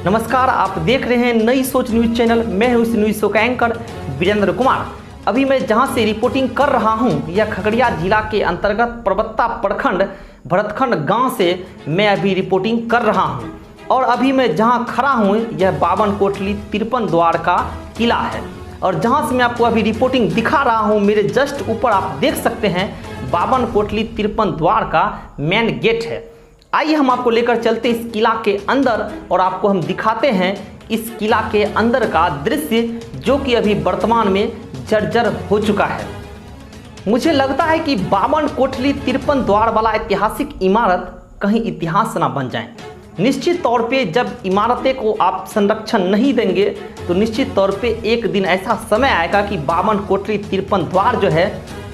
नमस्कार, आप देख रहे हैं नई सोच न्यूज चैनल। मैं हूं इस न्यूज शो का एंकर वीरेंद्र कुमार। अभी मैं जहां से रिपोर्टिंग कर रहा हूं यह खगड़िया जिला के अंतर्गत परबत्ता प्रखंड भरतखंड गांव से मैं अभी रिपोर्टिंग कर रहा हूं। और अभी मैं जहां खड़ा हूं यह 52 कोठली 53 द्वार का किला है। और जहां से मैं आपको अभी रिपोर्टिंग दिखा रहा हूं, मेरे जस्ट ऊपर आप देख सकते हैं 52 कोठली 53 द्वार का मेन गेट है। आइए हम आपको लेकर चलते इस किला के अंदर और आपको हम दिखाते हैं इस किला के अंदर का दृश्य, जो कि अभी वर्तमान में जर्जर हो चुका है। मुझे लगता है कि 52 कोठली 53 द्वार वाला ऐतिहासिक इमारत कहीं इतिहास ना बन जाए। निश्चित तौर पे जब इमारतें को आप संरक्षण नहीं देंगे तो निश्चित तौर पे एक दिन ऐसा समय आएगा कि 52 कोठली 53 द्वार जो है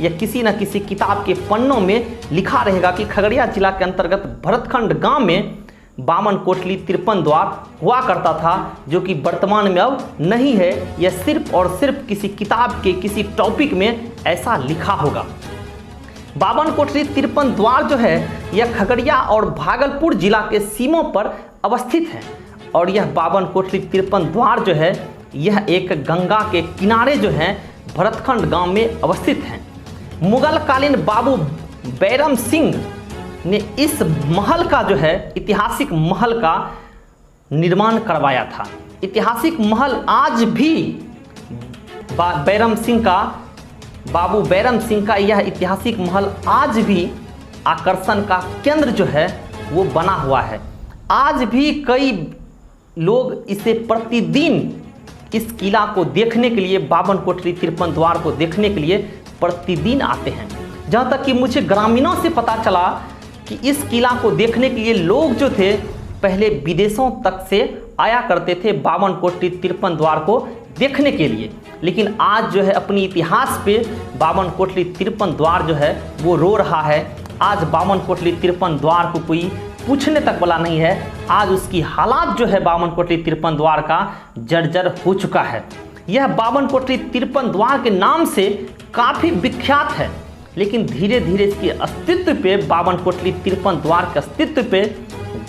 यह किसी न किसी किताब के पन्नों में लिखा रहेगा कि खगड़िया जिला के अंतर्गत भरतखंड गांव में 52 कोठली 53 द्वार हुआ करता था, जो कि वर्तमान में अब नहीं है। यह सिर्फ और सिर्फ किसी किताब के किसी टॉपिक में ऐसा लिखा होगा। 52 कोठली 53 द्वार जो है यह खगड़िया और भागलपुर जिला के सीमों पर अवस्थित है। और यह 52 कोठली 53 द्वार जो है यह एक गंगा के किनारे जो है भरतखंड गांव में अवस्थित है। मुगल कालीन बाबू बैरम सिंह ने इस महल का जो है ऐतिहासिक महल का निर्माण करवाया था। ऐतिहासिक महल आज भी बाबू बैरम सिंह का यह ऐतिहासिक महल आज भी आकर्षण का केंद्र जो है वो बना हुआ है। आज भी कई लोग इसे प्रतिदिन इस किला को देखने के लिए 52 कोठली 53 द्वार को देखने के लिए प्रतिदिन आते हैं। जहाँ तक कि मुझे ग्रामीणों से पता चला कि इस किला को देखने के लिए लोग जो थे पहले विदेशों तक से आया करते थे 52 कोठली 53 द्वार को देखने के लिए। लेकिन आज जो है अपनी इतिहास पे 52 कोठली 53 द्वार जो है वो रो रहा है। आज 52 कोठली 53 द्वार को कोई पूछने तक वाला नहीं है। आज उसकी हालात जो है 52 कोठली 53 द्वार का जर्जर हो चुका है। यह 52 कोठली 53 द्वार के नाम से काफ़ी विख्यात है, लेकिन धीरे धीरे इसके अस्तित्व पे 52 कोठली 53 द्वार के अस्तित्व पे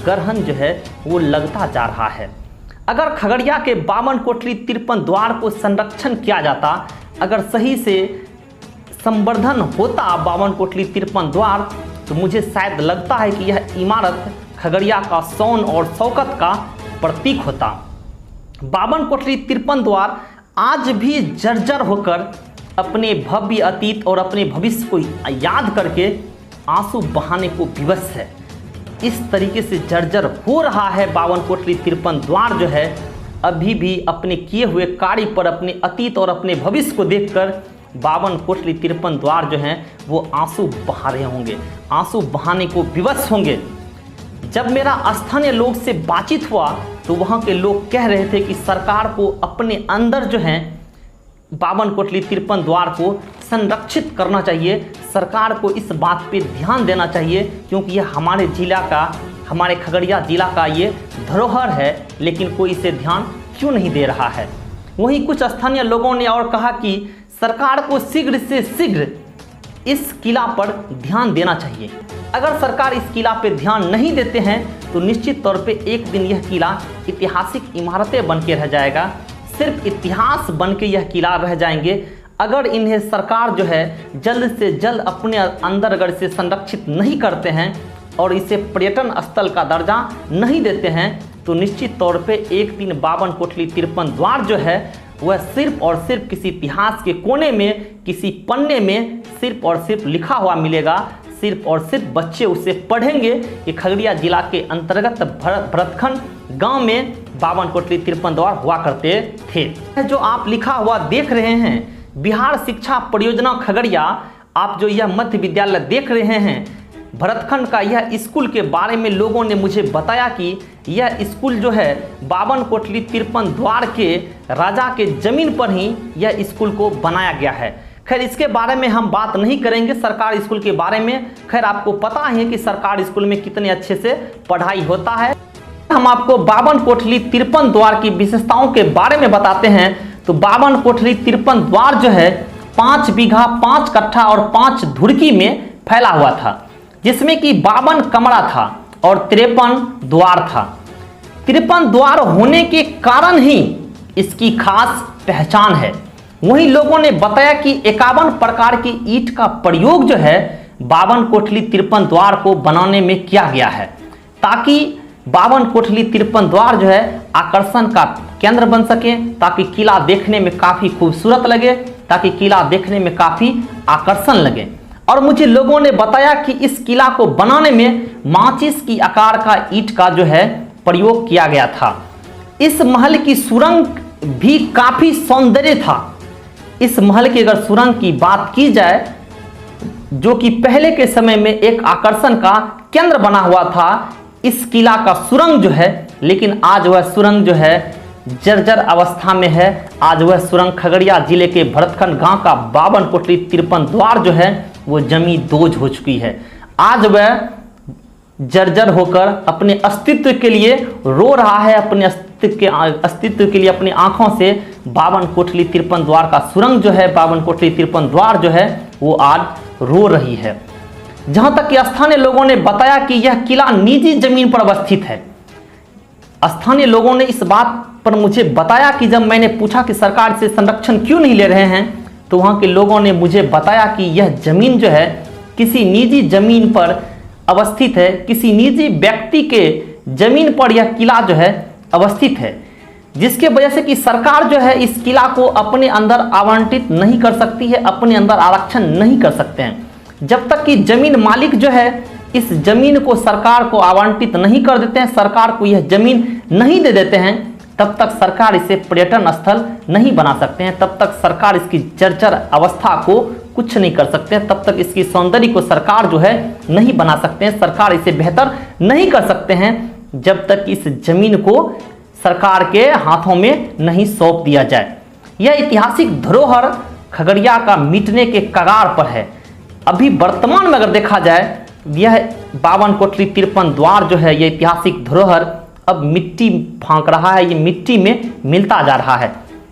ग्रहण जो है वो लगता जा रहा है। अगर खगड़िया के 52 कोठली 53 द्वार को संरक्षण किया जाता, अगर सही से संवर्धन होता 52 कोठली 53 द्वार, तो मुझे शायद लगता है कि यह इमारत खगड़िया का शान और शौकत का प्रतीक होता। 52 कोठली 53 द्वार आज भी जर्जर होकर अपने भव्य अतीत और अपने भविष्य को याद करके आंसू बहाने को विवश है। इस तरीके से जर्जर हो रहा है 52 कोठली 53 द्वार जो है अभी भी अपने किए हुए कार्य पर, अपने अतीत और अपने भविष्य को देखकर 52 कोठली 53 द्वार जो हैं वो आंसू बहा रहे होंगे, आंसू बहाने को विवश होंगे। जब मेरा स्थानीय लोग से बातचीत हुआ तो वहाँ के लोग कह रहे थे कि सरकार को अपने अंदर जो है 52 कोठली 53 द्वार को संरक्षित करना चाहिए। सरकार को इस बात पे ध्यान देना चाहिए, क्योंकि यह हमारे जिला का, हमारे खगड़िया जिला का ये धरोहर है, लेकिन कोई इसे ध्यान क्यों नहीं दे रहा है। वहीं कुछ स्थानीय लोगों ने और कहा कि सरकार को शीघ्र से शीघ्र इस किला पर ध्यान देना चाहिए। अगर सरकार इस किला पे ध्यान नहीं देते हैं तो निश्चित तौर पे एक दिन यह किला ऐतिहासिक इमारतें बन के रह जाएगा, सिर्फ इतिहास बन के यह किला रह जाएंगे। अगर इन्हें सरकार जो है जल्द से जल्द अपने अंदर अगर इसे संरक्षित नहीं करते हैं और इसे पर्यटन स्थल का दर्जा नहीं देते हैं तो निश्चित तौर पे एक दिन 52 कोठली 53 द्वार जो है वह सिर्फ और सिर्फ किसी इतिहास के कोने में, किसी पन्ने में सिर्फ और सिर्फ लिखा हुआ मिलेगा। सिर्फ और सिर्फ बच्चे उसे पढ़ेंगे कि खगड़िया जिला के अंतर्गत भरतखंड गांव में 52 कोठली 53 द्वार हुआ करते थे। जो आप लिखा हुआ देख रहे हैं बिहार शिक्षा परियोजना खगड़िया, आप जो यह मध्य विद्यालय देख रहे हैं भरतखंड का, यह स्कूल के बारे में लोगों ने मुझे बताया कि यह स्कूल जो है 52 कोठली 53 द्वार के राजा के जमीन पर ही यह स्कूल को बनाया गया है। खैर इसके बारे में हम बात नहीं करेंगे सरकार स्कूल के बारे में। खैर आपको पता है कि सरकार स्कूल में कितने अच्छे से पढ़ाई होता है। हम आपको 52 कोठली 53 द्वार की विशेषताओं के बारे में बताते हैं। तो 52 कोठली 53 द्वार जो है 5 बीघा 5 कट्ठा और 5 धुरकी में फैला हुआ था, जिसमें कि 52 कमरा था और 53 द्वार था। 53 द्वार होने के कारण ही इसकी खास पहचान है। वहीं लोगों ने बताया कि 51 प्रकार की ईंट का प्रयोग जो है 52 कोठली 53 द्वार को बनाने में किया गया है, ताकि 52 कोठली 53 द्वार जो है आकर्षण का केंद्र बन सके, ताकि किला देखने में काफी खूबसूरत लगे, ताकि किला देखने में काफी आकर्षण लगे। और मुझे लोगों ने बताया कि इस किला को बनाने में माचिस की आकार का ईंट का जो है प्रयोग किया गया था। इस महल की सुरंग भी काफी सौंदर्य था। इस महल की अगर सुरंग की बात की जाए, जो कि पहले के समय में एक आकर्षण का केंद्र बना हुआ था इस किला का सुरंग जो है, लेकिन आज वह सुरंग जो है जर्जर अवस्था में है। आज वह सुरंग खगड़िया जिले के भरतखंड गांव का 52 कोठली 53 द्वार जो है वो जमी दोज हो चुकी है। आज वह जर्जर होकर अपने अस्तित्व के लिए रो रहा है, अपने अस्तित्व के लिए अपनी आंखों से 52 कोठली 53 द्वार का सुरंग जो है 52 कोठली 53 द्वार जो है वो आज रो रही है। जहां तक कि स्थानीय लोगों ने बताया कि यह किला निजी जमीन पर अवस्थित है। स्थानीय लोगों ने इस बात पर मुझे बताया कि जब मैंने पूछा कि सरकार से संरक्षण क्यों नहीं ले रहे हैं, तो वहां के लोगों ने मुझे बताया कि यह जमीन जो है किसी निजी जमीन पर अवस्थित है, किसी निजी व्यक्ति के जमीन पर यह किला जो है अवस्थित है, जिसके वजह से कि सरकार जो है इस किला को अपने अंदर आवंटित नहीं कर सकती है, अपने अंदर आरक्षण नहीं कर सकते हैं। जब तक कि जमीन मालिक जो है इस जमीन को सरकार को आवंटित नहीं कर देते हैं, सरकार को यह जमीन नहीं दे देते हैं, तब तक सरकार इसे पर्यटन स्थल नहीं बना सकते हैं, तब तक सरकार इसकी जर्जर अवस्था को कुछ नहीं कर सकते हैं, तब तक इसकी सौंदर्य को सरकार जो है नहीं बना सकते हैं, सरकार इसे बेहतर नहीं कर सकते हैं, जब तक इस जमीन को सरकार के हाथों में नहीं सौंप दिया जाए। यह ऐतिहासिक धरोहर खगड़िया का मिटने के कगार पर है। अभी वर्तमान में अगर देखा जाए, यह 52 कोठली 53 द्वार जो है, यह ऐतिहासिक धरोहर अब मिट्टी फांक रहा है, ये मिट्टी में मिलता जा रहा है।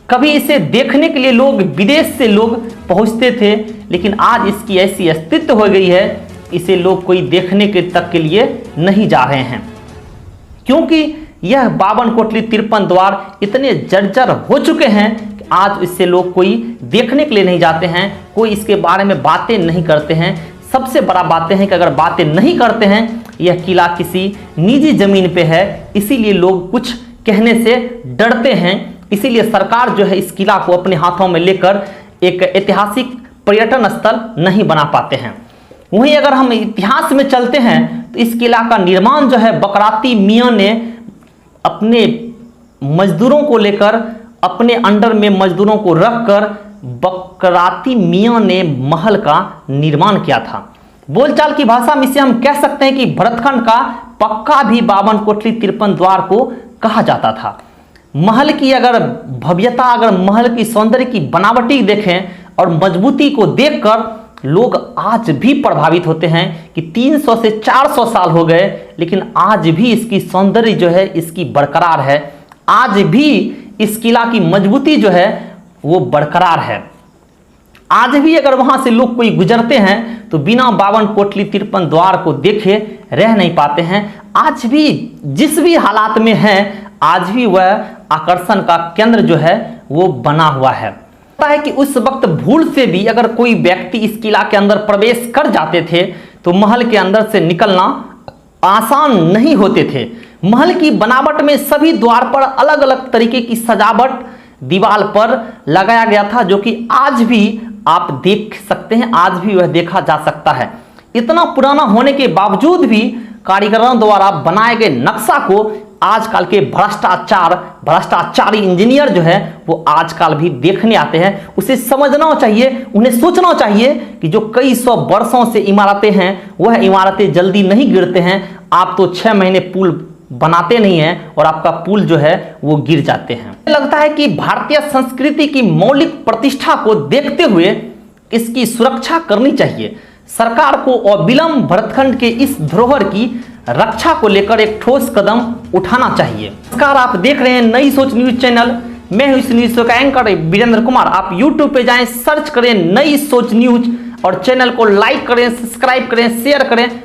कभी इसे देखने के लिए लोग विदेश से लोग पहुंचते थे, लेकिन आज इसकी ऐसी अस्तित्व हो गई है, इसे लोग कोई देखने के तक के लिए नहीं जा रहे हैं, क्योंकि यह 52 कोठली 53 द्वार इतने जर्जर हो चुके हैं कि आज इससे लोग कोई देखने के लिए नहीं जाते हैं, कोई इसके बारे में बातें नहीं करते हैं। सबसे बड़ा बातें हैं कि अगर बातें नहीं करते हैं, यह किला किसी निजी जमीन पे है, इसीलिए लोग कुछ कहने से डरते हैं, इसीलिए सरकार जो है इस किला को अपने हाथों में लेकर एक ऐतिहासिक पर्यटन स्थल नहीं बना पाते हैं। वहीं अगर हम इतिहास में चलते हैं तो इस किला का निर्माण जो है बकराती मियाँ ने अपने मजदूरों को लेकर, अपने अंडर में मजदूरों को रखकर बकराती मियाँ ने महल का निर्माण किया था। बोलचाल की भाषा में इसे हम कह सकते हैं कि भरतखंड का पक्का भी 52 कोठली 53 द्वार को कहा जाता था। महल की अगर भव्यता, अगर महल की सौंदर्य की बनावटी देखें और मजबूती को देखकर लोग आज भी प्रभावित होते हैं कि 300 से 400 साल हो गए, लेकिन आज भी इसकी सौंदर्य जो है इसकी बरकरार है। आज भी इस किला की मजबूती जो है वो बरकरार है। आज भी अगर वहां से लोग कोई गुजरते हैं तो बिना 52 कोठली 53 द्वार को देखे रह नहीं पाते हैं। आज भी जिस भी हालात में है, आज भी वह आकर्षण का केंद्र जो है वो बना हुआ है। पता है कि उस वक्त भूल से भी अगर कोई व्यक्ति इस किला के अंदर प्रवेश कर जाते थे तो महल के अंदर से निकलना आसान नहीं होते थे। महल की बनावट में सभी द्वार पर अलग अलग तरीके की सजावट दीवार पर लगाया गया था, जो कि आज भी आप देख सकते हैं, आज भी वह देखा जा सकता है। इतना पुराना होने के बावजूद भी कारीगरों द्वारा बनाए गए नक्शा को आजकल के भ्रष्टाचारी इंजीनियर जो है वो आजकल भी देखने आते हैं। उसे समझना चाहिए, उन्हें सोचना चाहिए कि जो कई सौ वर्षों से इमारतें हैं वह इमारतें जल्दी नहीं गिरते हैं। आप तो 6 महीने पुल बनाते नहीं हैं और आपका पुल जो है वो गिर जाते हैं। लगता है कि भारतीय संस्कृति की मौलिक प्रतिष्ठा को देखते हुए इसकी सुरक्षा करनी चाहिए। सरकार को अविलंब भरतखंड के इस धरोहर की रक्षा को लेकर एक ठोस कदम उठाना चाहिए। नमस्कार, आप देख रहे हैं नई सोच न्यूज चैनल। मैं हूं इस न्यूज शो का एंकर वीरेंद्र कुमार। आप यूट्यूब पे जाएं, सर्च करें नई सोच न्यूज और चैनल को लाइक करें, सब्सक्राइब करें, शेयर करें।